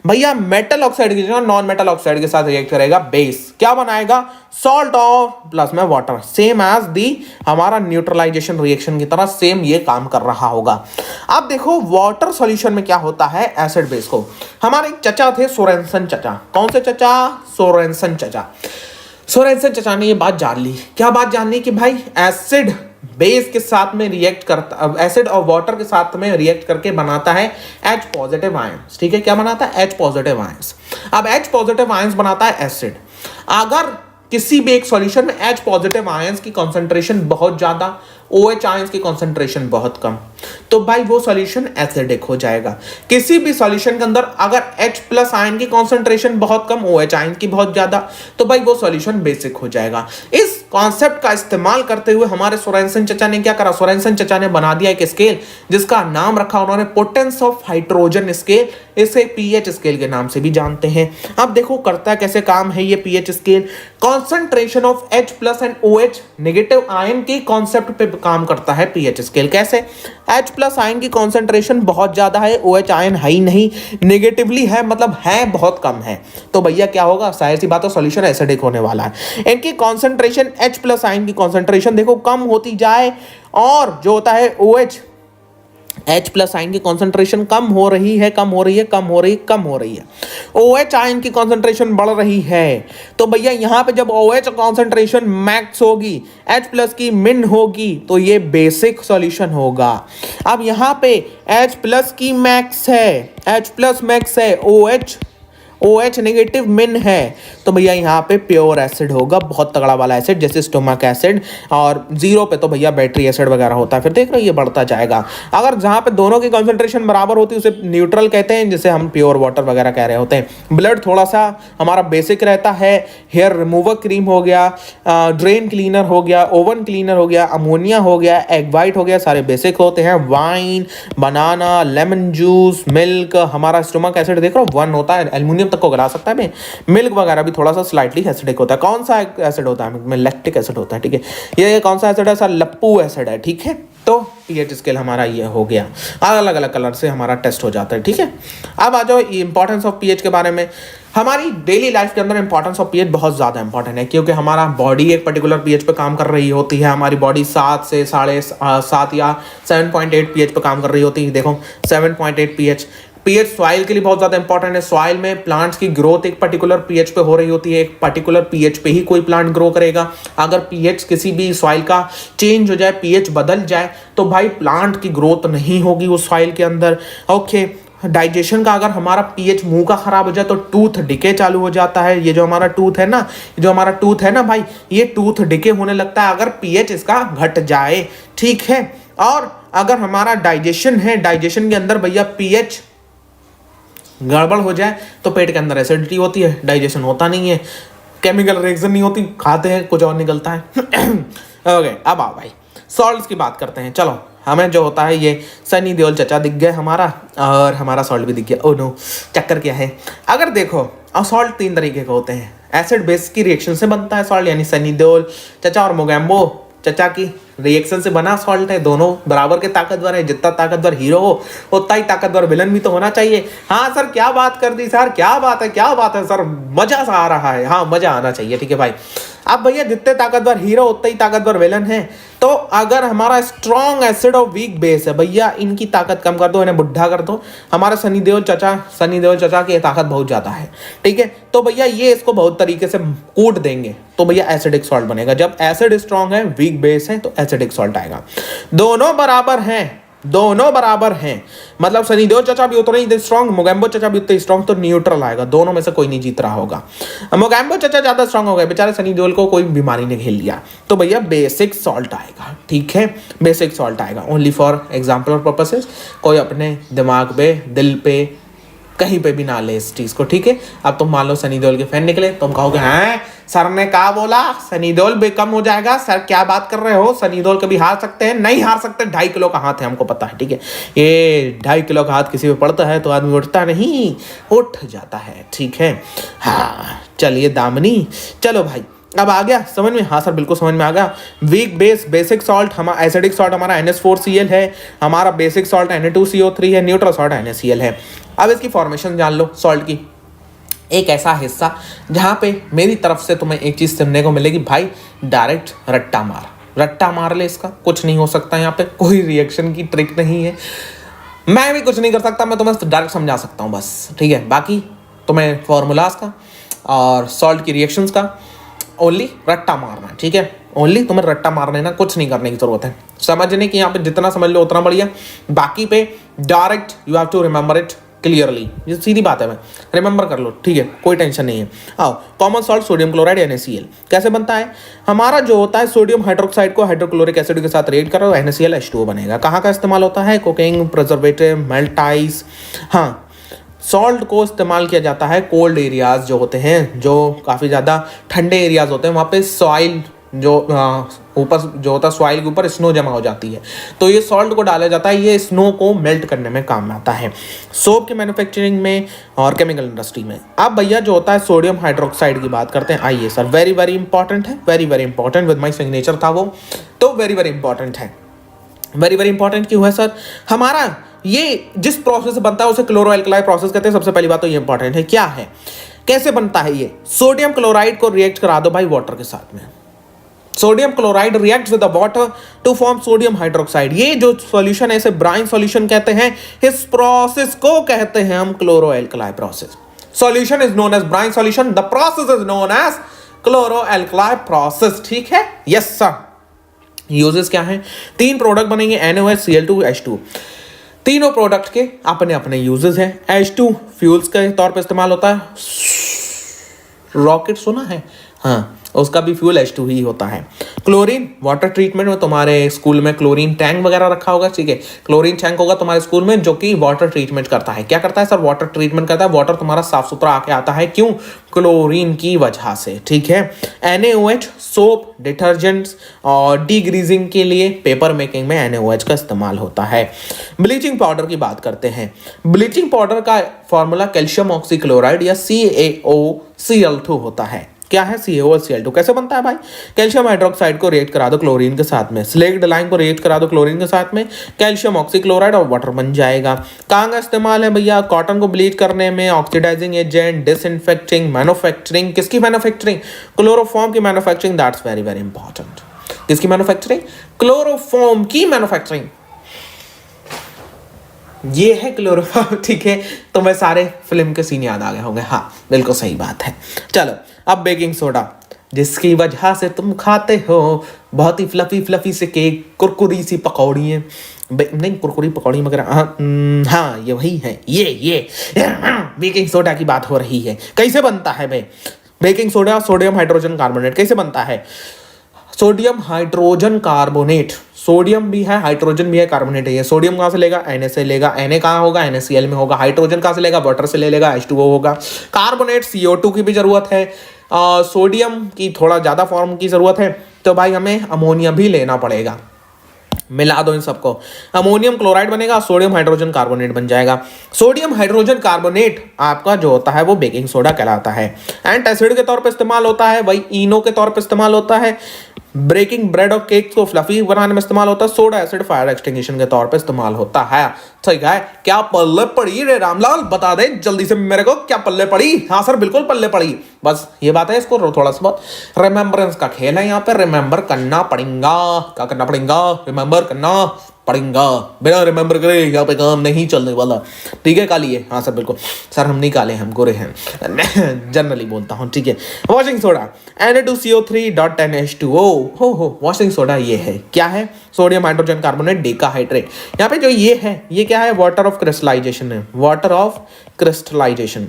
भैया मेटल ऑक्साइड की जगह नॉन मेटल ऑक्साइड के साथ रिएक्ट करेगा, बेस क्या बनाएगा, सॉल्ट और प्लस में वाटर, सेम एज दी हमारा न्यूट्रलाइजेशन रिएक्शन की तरह सेम ये काम कर रहा होगा। अब देखो वाटर सॉल्यूशन में क्या होता है एसिड बेस को। हमारे एक चचा थे सोरेनसन चचा, कौन से चचा, सोरेनसन चचा। सोरेनसन चचा ने ये बात जान ली, क्या बात जान ली, कि भाई एसिड बेस के साथ में रिएक्ट करता, एसिड और वाटर के साथ में रिएक्ट करके बनाता है H+ आयंस, ठीक है। क्या बनाता है, H+ आयंस। अब H+ आयंस बनाता है एसिड। अगर किसी भी एक सॉल्यूशन में H+ आयंस की कंसंट्रेशन बहुत ज्यादा, OH आयंस की कंसंट्रेशन बहुत कम, तो भाई वो सॉल्यूशन एसिडिक हो जाएगा। किसी भी सॉल्यूशन के अंदर अगर H+ आयन की कंसंट्रेशन बहुत कम, OH आयन की बहुत ज्यादा, तो भाई वो सॉल्यूशन बेसिक हो जाएगा। इस कॉन्सेप्ट का इस्तेमाल करते हुए हमारे सोरेनसन चचा ने क्या करा, सोरेनसन चचा ने बना दिया एक स्केल जिसका नाम रखा उन्होंने पोटेंस ऑफ हाइड्रोजन स्केल, इसे pH स्केल के नाम से भी जानते हैं। अब देखो करता है कैसे काम है ये pH scale, concentration of H+ and OH negative ion के कॉन्सेप्ट पे काम करता है pH स्केल। कैसे, H+ आयन की कॉन्सेंट्रेशन बहुत ज्यादा है, OH आयन है ही नहीं, नेगेटिवली है, मतलब है बहुत कम है, तो भैया क्या होगा, जाहिर सी बात है सॉल्यूशन एसिडिक होने वाला है। इनकी कॉन्सेंट्रेशन H+ आयन की कॉन्सेंट्रेशन देखो कम होती जाए, और जो होता है OH H+ आयन की कॉन्सेंट्रेशन कम हो रही है, कम हो रही है, कम हो रही है, कम हो रही है। OH आयन की कॉन्सेंट्रेशन बढ़ रही है, तो भैया यहां पे जब OH कॉन्सेंट्रेशन मैक्स होगी, H+ की मिन होगी, तो ये बेसिक सॉल्यूशन होगा। अब यहां पे H+ की मैक्स है, H+ मैक्स है, OH नेगेटिव मिन है, तो भैया यहाँ पे प्योर एसिड होगा, बहुत तगड़ा वाला एसिड, जैसे स्टोमक एसिड। और 0 पे तो भैया बैटरी एसिड वगैरह होता है। फिर देख रहे हो ये बढ़ता जाएगा। अगर जहाँ पे दोनों की कंसंट्रेशन बराबर होती है उसे न्यूट्रल कहते हैं, जिसे हम प्योर वाटर वगैरह कह रहे होते हैं। ब्लड थोड़ा सा हमारा बेसिक रहता है, हेयर रिमूवर क्रीम हो गया, ड्रेन क्लीनर हो गया, ओवन क्लीनर हो गया, अमोनिया हो गया, एग वाइट हो गया, सारे बेसिक होते हैं। वाइन, बनाना, लेमन जूस, मिल्क, हमारा स्टोमक एसिड देख रहे हो 1 होता है, एल्यूमिनियम सब्जियों तक को गला सकता है। मिल्क वगैरह भी थोड़ा सा स्लाइटली एसिडिक होता है। कौन सा एसिड होता है? लैक्टिक एसिड होता है, ठीक है। ये कौन सा एसिड है सर? लप्पू एसिड है, ठीक है। तो पीएच स्केल हमारा ये हो गया, अलग अलग कलर से हमारा टेस्ट हो जाता है, ठीक है। अब आ जाओ इंपॉर्टेंस ऑफ पीएच के बारे में। हमारी डेली लाइफ के अंदर इंपॉर्टेंस ऑफ पीएच बहुत ज़्यादा इंपॉर्टेंट है, क्योंकि हमारा बॉडी एक पर्टिकुलर पीएच पे काम कर रही होती है। हमारी बॉडी 7 से 7.5 या 7.8 पीएच पे काम कर रही होती है। देखो 7.8 पीएच। पीएच सॉइल के लिए बहुत ज़्यादा इंपॉर्टेंट है। सॉइल में प्लांट्स की ग्रोथ एक पर्टिकुलर पीएच पे हो रही होती है, एक पर्टिकुलर पीएच पे ही कोई प्लांट ग्रो करेगा। अगर पीएच किसी भी सॉइल का चेंज हो जाए, पीएच बदल जाए, तो भाई प्लांट की ग्रोथ नहीं होगी उस सॉइल के अंदर। ओके, डाइजेशन का अगर हमारा पीएच मुंह का खराब हो जाए तो टूथ डिके चालू हो जाता है। ये जो हमारा टूथ है ना भाई, ये टूथ डिके होने लगता है अगर पीएच इसका घट जाए, ठीक है। और अगर हमारा डाइजेशन है, डाइजेशन के अंदर भैया पीएच गड़बड़ हो जाए तो पेट के अंदर एसिडिटी होती है, डाइजेशन होता नहीं है, केमिकल रिएक्शन नहीं होती, खाते हैं कुछ और निकलता है। ओके, अब आओ भाई सॉल्ट्स की बात करते हैं। चलो, हमें जो होता है ये सनी देओल चचा दिख गया हमारा, और हमारा सॉल्ट भी दिख गया। ओ नो, चक्कर क्या है? अगर देखो, और सॉल्ट 3 तरीके के होते हैं। एसिड बेस की रिएक्शन से बनता है सॉल्ट, यानी सनी देओल चचा और मोगैम्बो चचा की रिएक्शन से बना सॉल्ट है। दोनों बराबर के ताकतवर है। जितना ताकतवर हीरो हो उतना ही ताकतवर विलन भी तो होना चाहिए। हाँ सर, क्या बात कर दी सर, क्या बात है सर, मजा सा आ रहा है। हाँ, मजा आना चाहिए, ठीक है भाई। अब भैया जितने ताकतवर हीरो उतना ही ताकतवर विलन है। तो अगर हमारा स्ट्रॉन्ग एसिड और वीक बेस है भैया, इनकी ताकत कम कर दो, इन्हें बुढ़ा कर दो। हमारा सनी देओल चचा की ताकत बहुत ज्यादा है, ठीक है। तो भैया ये इसको बहुत तरीके से कूट देंगे तो भैया एसिडिक सॉल्ट बनेगा। जब एसिड स्ट्रॉन्ग है, वीक बेस है, तो एसिडिक सॉल्ट आएगा। दोनों बराबर हैं, मतलब सनी देओल चचा भी उतना ही स्ट्रॉन्ग, मोगैम्बो चचा भी उतना स्ट्रॉन्ग, तो न्यूट्रल आएगा। दोनों में से कोई नहीं जीत रहा होगा। मोगैम्बो चचा ज्यादा स्ट्रॉन्ग हो गए, बेचारे सनी देओल को कोई बीमारी ने घेर लिया, तो भैया बेसिक सॉल्ट आएगा, ठीक है। बेसिक सॉल्ट आएगा ओनली फॉर एग्जाम्पल और पर्पसेस। कोई अपने दिमाग पे, दिल पे, कहीं पे भी ना ले इस चीज को, ठीक है। अब तुम मान लो सनी देओल के फैन निकले, तुम कहोगे हैं सर ने कहा बोला सनी देओल बेकम हो जाएगा, सर क्या बात कर रहे हो, सनी देओल कभी हार सकते हैं? नहीं हार सकते। 2.5 किलो का हाथ है, हमको पता है, ठीक है। ये 2.5 किलो का हाथ किसी पे पड़ता है तो आदमी उठता नहीं, उठ जाता है, ठीक है। हाँ चलिए दामनी, चलो भाई अब आ गया समझ में? हाँ सर बिल्कुल समझ में आ गया। वीक बेस, बेसिक सॉल्ट, हमारा एसिडिक सॉल्ट हमारा NH4Cl है, हमारा बेसिक सॉल्ट Na2CO3 है, न्यूट्रल सॉल्ट NaCl है। अब इसकी फॉर्मेशन जान लो सॉल्ट की। एक ऐसा हिस्सा जहाँ पे मेरी तरफ से तुम्हें एक चीज़ सुनने को मिलेगी, भाई डायरेक्ट रट्टा मार ले, इसका कुछ नहीं हो सकता। यहाँ पे कोई रिएक्शन की ट्रिक नहीं है, मैं भी कुछ नहीं कर सकता, मैं तुम्हें डायरेक्ट समझा सकता हूँ बस, ठीक है। बाकी तुम्हें फॉर्मूलाज का और सॉल्ट की रिएक्शंस का ओनली रट्टा मारना है, ठीक है। ओनली तुम्हें रट्टा मारना है ना, कुछ नहीं करने की जरूरत है। समझने की यहाँ पे जितना समझ लो उतना बढ़िया। बाकी पे direct you have to remember it clearly, ये सीधी बात है, मैं रिमेंबर कर लो, ठीक है, कोई टेंशन नहीं है। आओ, common salt sodium chloride NaCl कैसे बनता है? हमारा जो होता है सोडियम हाइड्रोक्साइड को हाइड्रोक्लोरिक एसिड के साथ रिएक्ट करो, NaCl H2O बनेगा। कहाँ का इस्तेमाल होता है? Cooking, preservative, melt ice. हाँ, सॉल्ट को इस्तेमाल किया जाता है कोल्ड एरियाज जो होते हैं, जो काफ़ी ज़्यादा ठंडे एरियाज होते हैं, वहाँ पे सॉइल जो ऊपर जो होता है, सॉइल के ऊपर स्नो जमा हो जाती है, तो ये सॉल्ट को डाला जाता है, ये स्नो को मेल्ट करने में काम आता है, सोप के मैन्युफैक्चरिंग में और केमिकल इंडस्ट्री में। अब भैया जो होता है सोडियम हाइड्रोक्साइड की बात करते हैं। आइए सर, वेरी वेरी इंपॉर्टेंट है, very very important, with my signature था वो, तो वेरी वेरी इंपॉर्टेंट है। वेरी वेरी इंपॉर्टेंट क्यों है सर? हमारा ये जिस प्रोसेस से बनता है उसे क्लोरो एल्कलाई प्रोसेस कहते हैं। सबसे पहली बात तो ये इंपॉर्टेंट है, क्या है, कैसे बनता है ये? सोडियम क्लोराइड को रिएक्ट करा दो भाई वाटर के साथ में, sodium chloride reacts with the water to form sodium hydroxide. ये जो सॉल्यूशन है इसे ब्राइन सॉल्यूशन कहते हैं। इस प्रोसेस को कहते हैं हम chloro alkali process. Solution is known as brine solution, the process is known as chloro alkali process, ठीक है। Yes sir. यूजेस क्या हैं? 3 प्रोडक्ट बनेंगे, NaOH, Cl2, H2। तीनों प्रोडक्ट के अपने अपने यूजेस हैं। H2 फ्यूल्स के तौर पर इस्तेमाल होता है, रॉकेट सुना है? हाँ, उसका भी फ्यूल H2 ही होता है। क्लोरीन वाटर ट्रीटमेंट में तुम्हारे स्कूल में क्लोरीन टैंक वगैरह रखा होगा, ठीक है। क्लोरीन टैंक होगा तुम्हारे स्कूल में जो कि वाटर ट्रीटमेंट करता है। क्या करता है सर? वाटर ट्रीटमेंट करता है, वाटर तुम्हारा साफ सुथरा आके आता है। क्यों? क्लोरीन की वजह से, ठीक है। NaOH सोप, डिटर्जेंट्स और डीग्रीजिंग के लिए पेपर मेकिंग में NaOH का इस्तेमाल होता है। ब्लीचिंग पाउडर की बात करते हैं। ब्लीचिंग पाउडर का फॉर्मूला कैल्शियम ऑक्सीक्लोराइड या CaOCl2 होता है। क्या है? CaOCl2 कैसे बनता है भाई? कैल्शियम हाइड्रोक्साइड को रिएक्ट करा दो क्लोरीन के साथ में, स्लेक्ड लाइन को रिएक्ट करा दो क्लोरीन के साथ में, कैल्शियम ऑक्सीक्लोराइड और वाटर बन जाएगा। कहाँ का इस्तेमाल है भैया? कॉटन को ब्लीच करने में, ऑक्सीडाइजिंग एजेंट, डिसइंफेक्टिंग, मैन्युफैक्चरिंग। किसकी मैन्युफैक्चरिंग? क्लोरोफॉर्म की manufacturing. That's very very important. किसकी मैन्युफैक्चरिंग? क्लोरोफॉर्म की मैन्युफैक्चरिंग। ये है क्लोरोफॉर्म, ठीक है। तुम्हें सारे फिल्म के सीन याद आ गए होंगे। हाँ, बिल्कुल सही बात है। चलो, अब बेकिंग सोडा, जिसकी वजह से तुम खाते हो बहुत ही फ्लफी फ्लफी से केक, कुरकुरी सी पकौड़ी है। नहीं, कुरकुरी पकौड़ी मगर हाँ ये वही है। ये बेकिंग सोडा की बात हो रही है। कैसे बनता है भाई baking soda? Sodium hydrogen carbonate. कैसे बनता है? सोडियम हाइड्रोजन कार्बोनेट, सोडियम भी है, हाइड्रोजन भी है, कार्बोनेट है। ये सोडियम कहाँ से लेगा? Na से लेगा। Na कहाँ होगा? NaCl में होगा। हाइड्रोजन कहाँ से लेगा? वाटर से ले लेगा, H2O होगा। कार्बोनेट CO2 की भी जरूरत है। सोडियम की थोड़ा ज़्यादा फॉर्म की ज़रूरत है, तो भाई हमें अमोनिया भी लेना पड़ेगा। मिला दो इन सबको, अमोनियम क्लोराइड बनेगा, सोडियम हाइड्रोजन कार्बोनेट बन जाएगा। सोडियम हाइड्रोजन कार्बोनेट आपका जो होता है वो बेकिंग सोडा कहलाता है। एंटासिड के तौर पे इस्तेमाल होता है, वही इनो के तौर पे इस्तेमाल होता है। ब्रेकिंग ब्रेड और केक्स को फ्लफी बनाने में इस्तेमाल होता है। सोडा एसिड फायर एक्सटिंग्विशन के तौर पे इस्तेमाल होता है। ठीक है, क्या पल्ले पड़ी रे रामलाल? बता दे जल्दी से मेरे को, क्या पल्ले पड़ी? हाँ सर, बिल्कुल पल्ले पड़ी। बस ये बात है, इसको थोड़ा सा बहुत रिमेम्बरेंस का खेल है यहाँ पे। रिमेम्बर करना पड़ेगा। क्या करना पड़ेगा? रिमेम्बर करना पड़ेगा। बिना रिमेम्बर करे यहाँ पे काम नहीं चलने वाला। ठीक है, काली है? हाँ सर, बिल्कुल सर, हम नहीं काले, हम गोरे हैं। जनरली बोलता हूँ, ठीक है। वॉशिंग सोडा Na2CO3.NH2O हो वॉशिंग सोडा ये है। क्या है? Sodium hydrogen carbonate decahydrate. यहाँ पे जो ये है, ये क्या है? वाटर ऑफ क्रिस्टलाइजेशन है। Water of crystallisation.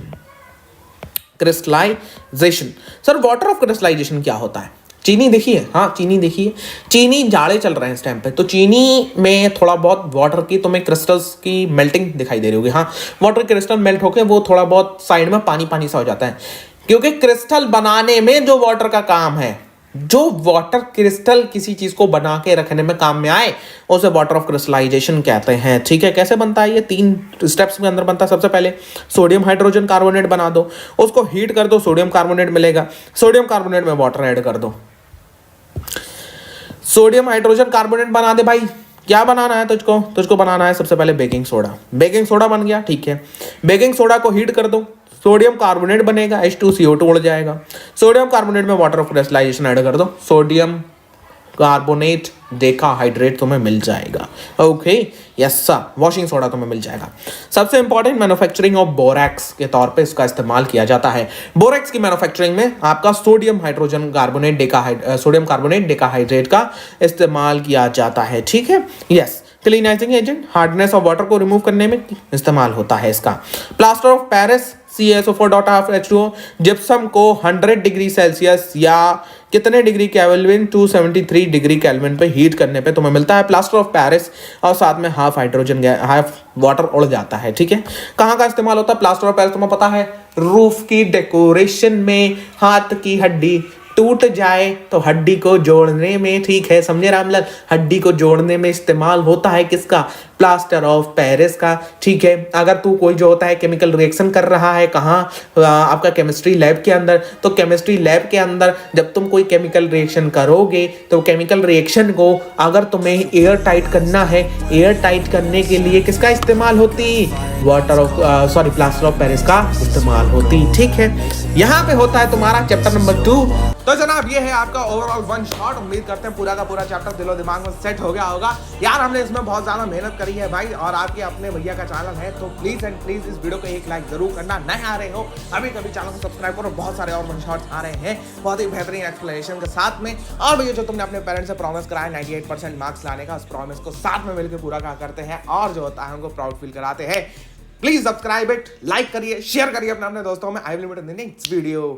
Crystallisation sir, water of crystallisation क्या होता है? चीनी देखिए, हाँ चीनी देखिए, चीनी जाड़े चल रहे हैं इस टाइम पे, तो चीनी में थोड़ा बहुत वाटर की तुम्हें क्रिस्टल्स की मेल्टिंग दिखाई दे रही होगी। हाँ, वाटर क्रिस्टल मेल्ट होकर वो थोड़ा बहुत साइड में पानी पानी सा हो जाता है, क्योंकि क्रिस्टल बनाने में जो वाटर का काम है, जो वाटर क्रिस्टल किसी चीज को बना के रखने में काम में आए, उसे वाटर ऑफ क्रिस्टलाइजेशन कहते हैं। ठीक है, कैसे बनता है? ये 3 स्टेप्स के अंदर बनता है। सबसे पहले सोडियम हाइड्रोजन कार्बोनेट बना दो, उसको हीट कर दो, सोडियम कार्बोनेट मिलेगा। सोडियम कार्बोनेट में वाटर ऐड कर दो, सोडियम हाइड्रोजन कार्बोनेट बना दे भाई। क्या बनाना है तुझको बनाना है सबसे पहले बेकिंग सोडा। बेकिंग सोडा बन गया, ठीक है। बेकिंग सोडा को हीट कर दो, सोडियम कार्बोनेट बनेगा, H2CO2 उड़ जाएगा। सोडियम कार्बोनेट में वाटर ऑफ क्रिस्टलाइजेशन ऐड कर दो, सोडियम कार्बोनेट डेकाहाइड्रेट तुम्हें मिल जाएगा। Okay, yes sir, washing soda तुम्हें मिल जाएगा। सबसे इंपॉर्टेंट, मैन्युफैक्चरिंग ऑफ बोरैक्स के तौर पे इसका इस्तेमाल किया जाता है। बोरैक्स की मैन्युफैक्चरिंग में आपका सोडियम कार्बोनेट डेकाहाइड्रेट का इस्तेमाल किया जाता है। ठीक है, yes. Cleansing agent, hardness of water को रिमूव करने में इस्तेमाल होता है इसका। Plaster of Paris CaSO4.H2O, gypsum को 100 डिग्री सेल्सियस या कितने डिग्री केल्विन 273 डिग्री केल्विन पे हीट करने पे तुम्हें मिलता है प्लास्टर ऑफ पेरिस, और साथ में हाफ वाटर उड़ जाता है। ठीक है, कहाँ का इस्तेमाल होता है प्लास्टर ऑफ पेरिस? तुम्हें पता है, रूफ की डेकोरेशन में, हाथ की हड्डी टूट जाए तो हड्डी को जोड़ने में, ठीक है समझे रामलाल, हड्डी को जोड़ने में इस्तेमाल होता है किसका? प्लास्टर ऑफ पेरिस का। ठीक है, अगर तू कोई जो होता है केमिकल रिएक्शन कर रहा है, कहाँ? आपका केमिस्ट्री लैब के अंदर, तो केमिस्ट्री लैब के अंदर जब तुम कोई केमिकल रिएक्शन करोगे, तो केमिकल रिएक्शन को अगर तुम्हें एयर टाइट करना है, एयर टाइट करने के लिए किसका इस्तेमाल होती? प्लास्टर ऑफ पेरिस का इस्तेमाल होती। ठीक है, यहाँ पे होता है तुम्हारा चैप्टर नंबर 2। तो जनाब ये है आपका ओवरऑल वन शॉट। उम्मीद करते हैं पूरा का पूरा चैप्टर दिलो दिमाग में सेट हो गया होगा। यार हमने इसमें बहुत ज्यादा मेहनत करी है भाई, और आपके अपने भैया का चैनल है, तो प्लीज एंड प्लीज इस वीडियो को एक लाइक जरूर करना। नए आ रहे हो अभी कभी चैनल को सब्सक्राइब करो, बहुत सारे और वन शॉट्स आ रहे हैं बहुत ही बेहतरीन एक्सप्लेनेशन के साथ में। और भैया जो तुमने अपने पेरेंट्स से प्रॉमिस कराया 98% मार्क्स लाने का, उस प्रॉमिस को साथ में मिलकर पूरा करते हैं, और जो होता है हमको प्राउड फील कराते हैं। प्लीज सब्सक्राइब इट, लाइक करिए, शेयर करिए अपने दोस्तों में। I will meet in the next video.